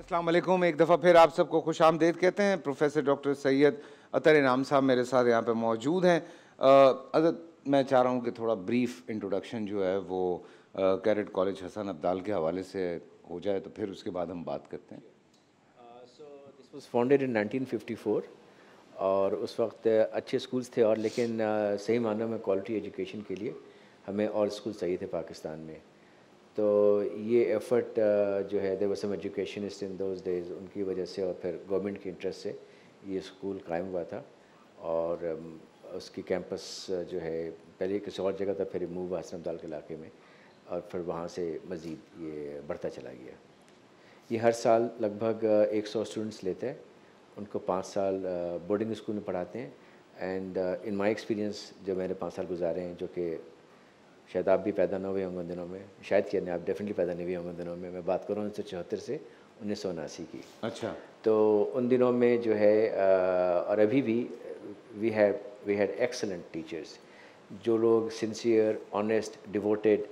अस्सलाम वालेकुम। एक दफ़ा फिर आप सबको खुशामदीद कहते हैं। प्रोफेसर डॉक्टर सैयद अतर इनाम साहब मेरे साथ यहाँ पे मौजूद हैं। अगर मैं चाह रहा हूँ कि थोड़ा ब्रीफ इंट्रोडक्शन जो है वो कैरेट कॉलेज हसन अब्दाल के हवाले से हो जाए, तो फिर उसके बाद हम बात करते हैं। So this was founded in 1954 और उस वक्त अच्छे स्कूल्स थे और लेकिन सही मानों में क्वालिटी एजुकेशन के लिए हमें और स्कूल चाहिए थे पाकिस्तान में। तो ये एफर्ट जो है there were some educationist in those days, उनकी वजह से और फिर गवर्नमेंट की इंटरेस्ट से ये स्कूल कायम हुआ था। और उसकी कैंपस जो है पहले किसी और जगह था, फिर मूव हुआ हसन अब्दाल के इलाके में और फिर वहाँ से मज़ीद ये बढ़ता चला गया। ये हर साल लगभग 100 स्टूडेंट्स लेते हैं, उनको 5 साल बोर्डिंग स्कूल में पढ़ाते हैं। एंड इन माय एक्सपीरियंस जो मैंने 5 साल गुजारे हैं, जो कि शायद आप भी पैदा ना हुए होंगे उन दिनों में, शायद कि नहीं, आप डेफिनेटली पैदा नहीं हुए होंगे उन दिनों में। मैं बात कर रहा हूँ 1974 से 1979 की। अच्छा। तो उन दिनों में जो है और अभी भी वी हैड एक्सेलेंट टीचर्स, जो लोग सिंसियर, ऑनेस्ट, डिवोटेड,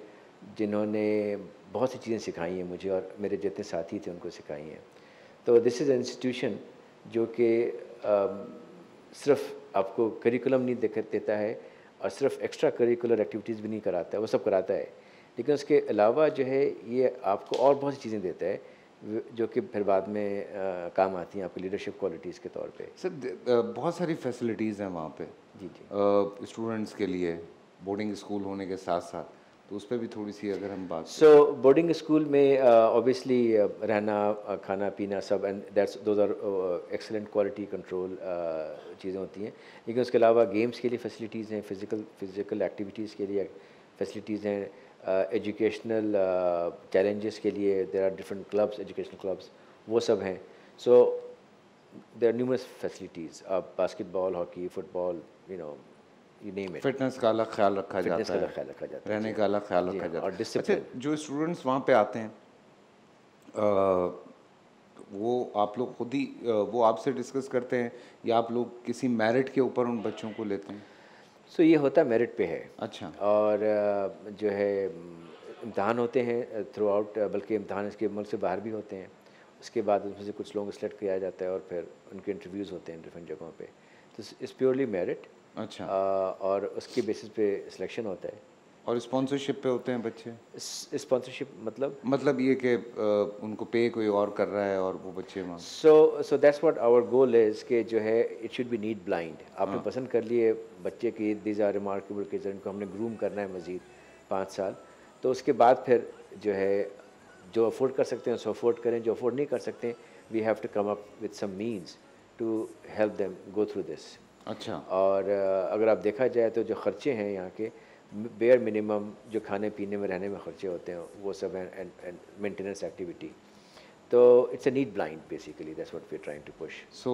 जिन्होंने बहुत सी चीज़ें सिखाई हैं मुझे और मेरे जितने साथी थे उनको सिखाई हैं। तो दिस इज़ एन इंस्टीट्यूशन जो कि सिर्फ आपको करिकुलम नहीं देता है और सिर्फ एक्स्ट्रा करिकुलर एक्टिविटीज़ भी नहीं कराता है, वो सब कराता है, लेकिन उसके अलावा जो है ये आपको और बहुत सी चीज़ें देता है जो कि फिर बाद में काम आती हैं आपकी लीडरशिप क्वालिटीज़ के तौर पे। सर, बहुत सारी फैसिलिटीज़ हैं वहाँ पे जी जी। स्टूडेंट्स के लिए, बोर्डिंग स्कूल होने के साथ साथ, तो उस पर भी थोड़ी सी अगर हम बात सो बोर्डिंग स्कूल में ऑब्वियसली रहना, खाना पीना सब, and that's those are excellent quality control चीज़ें होती हैं। लेकिन उसके अलावा गेम्स के लिए फैसिलिटीज़ हैं, फिज़िकल एक्टिविटीज़ के लिए फैसिलिटीज़ हैं, एजुकेशनल चैलेंजेस के लिए there are different clubs, educational clubs, वो सब हैं। So there are numerous facilities, basketball, hockey, football, you name it. Fitness का अलग ख्याल रखा फिटनेस जाता का है, अलग ख्याल रखा जाता है, रहने जी का हाँ, अलग ख्याल जी रखा हाँ, जाता और है। अच्छा, डिसिप्लिन। जो स्टूडेंट्स वहाँ पे आते हैं वो आप लोग खुद ही वो आपसे डिस्कस करते हैं या आप लोग किसी मेरिट के ऊपर उन बच्चों को लेते हैं? सो ये होता मेरिट पे है। अच्छा। और जो है इम्तहान होते हैं थ्रू आउट, बल्कि इम्तहान इसके मुल्क से बाहर भी होते हैं। उसके बाद उसमें से कुछ लोगों को सिलेक्ट किया जाता है और फिर उनके इंटरव्यूज़ होते हैं डिफरेंट जगहों पे। तो इट्स प्योरली मेरिट अच्छा। और उसके बेसिस पे सिलेक्शन होता है। और स्पॉन्सरशिप पे होते हैं बच्चे? स्पॉन्सरशिप मतलब? मतलब ये कि उनको पे कोई और कर रहा है और वो बच्चे वहाँ। So that's what our goal is कि जो है it should be need blind. आपने हाँ। पसंद कर लिए बच्चे की, दीज आर रिमार्केबल किड्स, इनको हमने ग्रूम करना है मज़ीद 5 साल। तो उसके बाद फिर जो है जो अफोर्ड कर सकते हैं उसको अफोर्ड करें, जो अफोर्ड नहीं कर सकते we have to come up with some means to help them go through this. अच्छा। और अगर आप देखा जाए तो जो ख़र्चे हैं यहाँ के, बेयर मिनिमम जो खाने पीने में रहने में ख़र्चे होते हैं वो सब हैं, एंड मेंटेनेंस एक्टिविटी। तो it's a need blind basically, that's what we are trying to push. So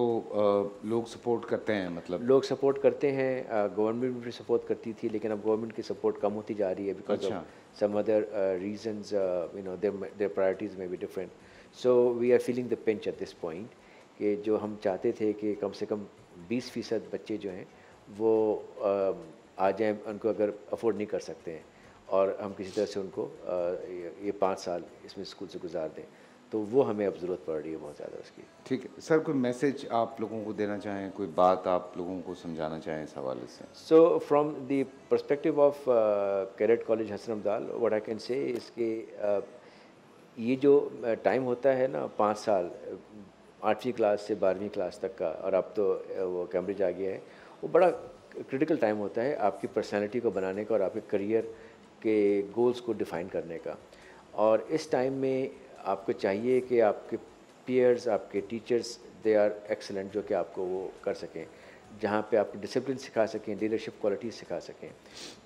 लोग सपोर्ट करते हैं मतलब? लोग सपोर्ट करते हैं, गवर्नमेंट भी सपोर्ट करती थी, लेकिन अब गवर्नमेंट की सपोर्ट कम होती जा रही है बिकॉज अच्छा। Of some other reasons, their priorities may be different. So we are feeling the pinch at this point कि जो हम चाहते थे कि कम से कम 20% बच्चे जो हैं वो आ जाएँ, उनको अगर अफोर्ड नहीं कर सकते हैं और हम किसी तरह से उनको ये 5 साल इसमें स्कूल से गुजार दें, तो वो हमें अब ज़रूरत पड़ रही है बहुत ज़्यादा उसकी। ठीक है सर, कोई मैसेज आप लोगों को देना चाहें, कोई बात आप लोगों को समझाना चाहें इस हवाले से? So from the perspective of Cadet College Hasan Abdal, what I can say is कि ये जो टाइम होता है ना 5 साल, 8वीं क्लास से 12वीं क्लास तक का, और अब तो वो कैम्ब्रिज आ गया है, वो बड़ा क्रिटिकल टाइम होता है आपकी पर्सनैलिटी को बनाने का और आपके करियर के गोल्स को डिफ़ाइन करने का। और इस टाइम में आपको चाहिए कि आपके पीयर्स, आपके टीचर्स, दे आर एक्सेलेंट, जो कि आपको वो कर सकें, जहाँ पे आपको डिसिप्लिन सिखा सकें, लीडरशिप क्वालिटीज़ सिखा सकें।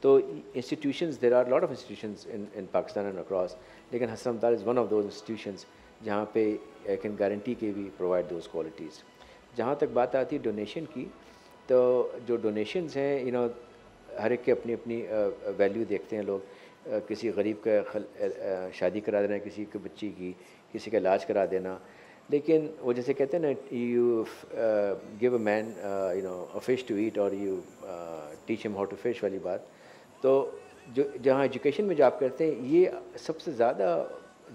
तो institutions, there are lot of institutions in Pakistan and across, लेकिन Hasan Abdal is one of those institutions जहाँ पे आई कैन गारंटी के वी प्रोवाइड दोज क्वालिटीज़। जहाँ तक बात आती है डोनेशन की, तो जो डोनेशंस हैं, हर एक की अपनी अपनी वैल्यू देखते हैं लोग। किसी गरीब का शादी करा देना, किसी के बच्ची की, किसी का इलाज करा देना, लेकिन वो जैसे कहते हैं ना, you give a man a fish to eat और you teach him how to fish वाली बात। तो जो जहाँ एजुकेशन में जो आप करते हैं, ये सबसे ज़्यादा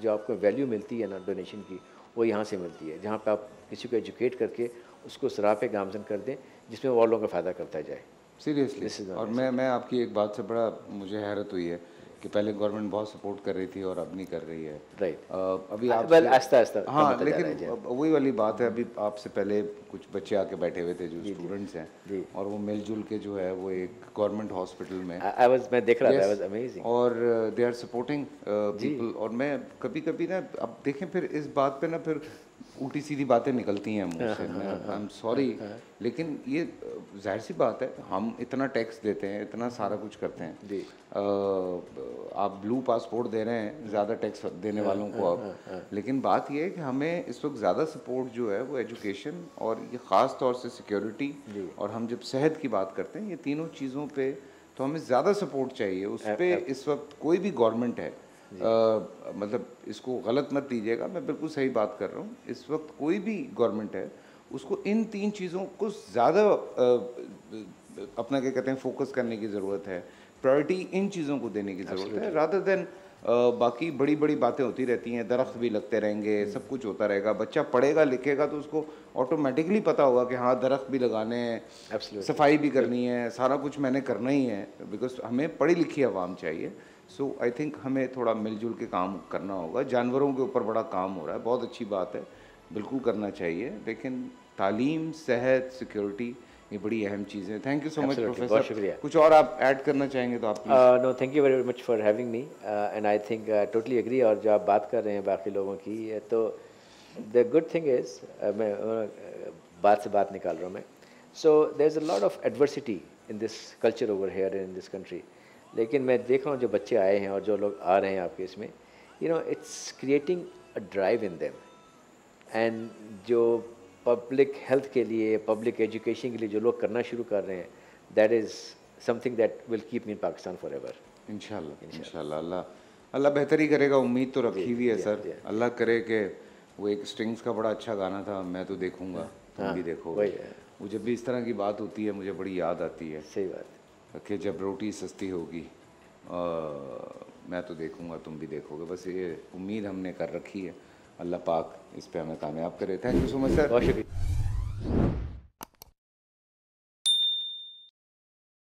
जो आपको वैल्यू मिलती है ना डोनेशन की, वो यहाँ से मिलती है, जहाँ पे आप किसी को एजुकेट करके उसको उस राह पे गामजन कर दें जिसमें और लोगों का फ़ायदा करता जाए। सीरियसली। और मैं आपकी एक बात से बड़ा मुझे हैरत हुई है कि पहले गवर्नमेंट बहुत सपोर्ट कर रही थी और अब नहीं कर रही है। राइट। अभी आप वेल आहिस्ता आहिस्ता कम हाँ, होता जा लेकिन रहा है जी। अब वही वाली बात है, अभी आपसे पहले कुछ बच्चे आके बैठे हुए थे जो जी, जी, स्टूडेंट्स हैं, जी। और वो मिलजुल के जो है वो एक गवर्नमेंट हॉस्पिटल में मैं देख रहा था, आई यस, वाज अमेजिंग। और दे आर सपोर्टिंग जी। पीपल। और मैं कभी कभी ना, अब देखें फिर इस बात पे ना फिर उल्टी सीधी बातें निकलती हैं मुंह से, मैं आई एम सॉरी, लेकिन ये जाहिर सी बात है, हम इतना टैक्स देते हैं, इतना सारा कुछ करते हैं जी। आप ब्लू पासपोर्ट दे रहे हैं ज़्यादा टैक्स देने वालों को अब, लेकिन बात ये है कि हमें इस वक्त ज़्यादा सपोर्ट जो है वो एजुकेशन और ये ख़ास तौर से सिक्योरिटी, और हम जब सेहत की बात करते हैं, ये तीनों चीज़ों पे तो हमें ज़्यादा सपोर्ट चाहिए। उस पे इस वक्त कोई भी गवर्नमेंट है, मतलब इसको गलत मत लीजिएगा, मैं बिल्कुल सही बात कर रहा हूँ, इस वक्त कोई भी गवर्नमेंट है उसको इन तीन चीज़ों को ज़्यादा अपना क्या कहते हैं फोकस करने की ज़रूरत है, प्रायोरिटी इन चीज़ों को देने की ज़रूरत है, रादर देन बाकी बड़ी बड़ी बातें होती रहती हैं, दरख्त भी लगते रहेंगे, सब कुछ होता रहेगा, बच्चा पढ़ेगा लिखेगा तो उसको ऑटोमेटिकली पता होगा कि हाँ दरख्त भी लगाने हैं, सफाई भी करनी है, सारा कुछ मैंने करना ही है, बिकॉज हमें पढ़ी लिखी आवाम चाहिए। सो आई थिंक हमें थोड़ा मिलजुल के काम करना होगा। जानवरों के ऊपर बड़ा काम हो रहा है, बहुत अच्छी बात है, बिल्कुल करना चाहिए, लेकिन तालीम, सेहत, सिक्योरिटी ये बड़ी अहम चीज़ें हैं। थैंक यू सो मच बहुत प्रोफेसर। शुक्रिया। कुछ और आप ऐड करना चाहेंगे तो आप no, thank you very much for having me, and I think totally agree. और जो आप बात कर रहे हैं बाकी लोगों की, तो द गुड थिंग इज़, मैं बात से बात निकाल रहा हूँ मैं। So there is a lot of adversity in this culture over here in this country, लेकिन मैं देख रहा हूँ जो बच्चे आए हैं और जो लोग आ रहे हैं आपके इसमें, you know it's creating a drive in them, and जो पब्लिक हेल्थ के लिए, पब्लिक एजुकेशन के लिए जो लोग करना शुरू कर रहे हैं, that is something that will keep me in Pakistan for ever. इंशाल्लाह अल्लाह अल्लाह बेहतर ही करेगा, उम्मीद तो रखी हुई है सर। अल्लाह करे कि वो एक स्ट्रिंग्स का बड़ा अच्छा गाना था, मैं तो देखूंगा तुम भी देखोगे, वो जब भी इस तरह की बात होती है मुझे बड़ी याद आती है। सही बात कि जब रोटी सस्ती होगी मैं तो देखूंगा तुम भी देखोगे, बस ये उम्मीद हमने कर रखी है। अल्लाह पाक इस पे हमें कामयाब करे। Thank you so much sir. बहुत शुक्रिया।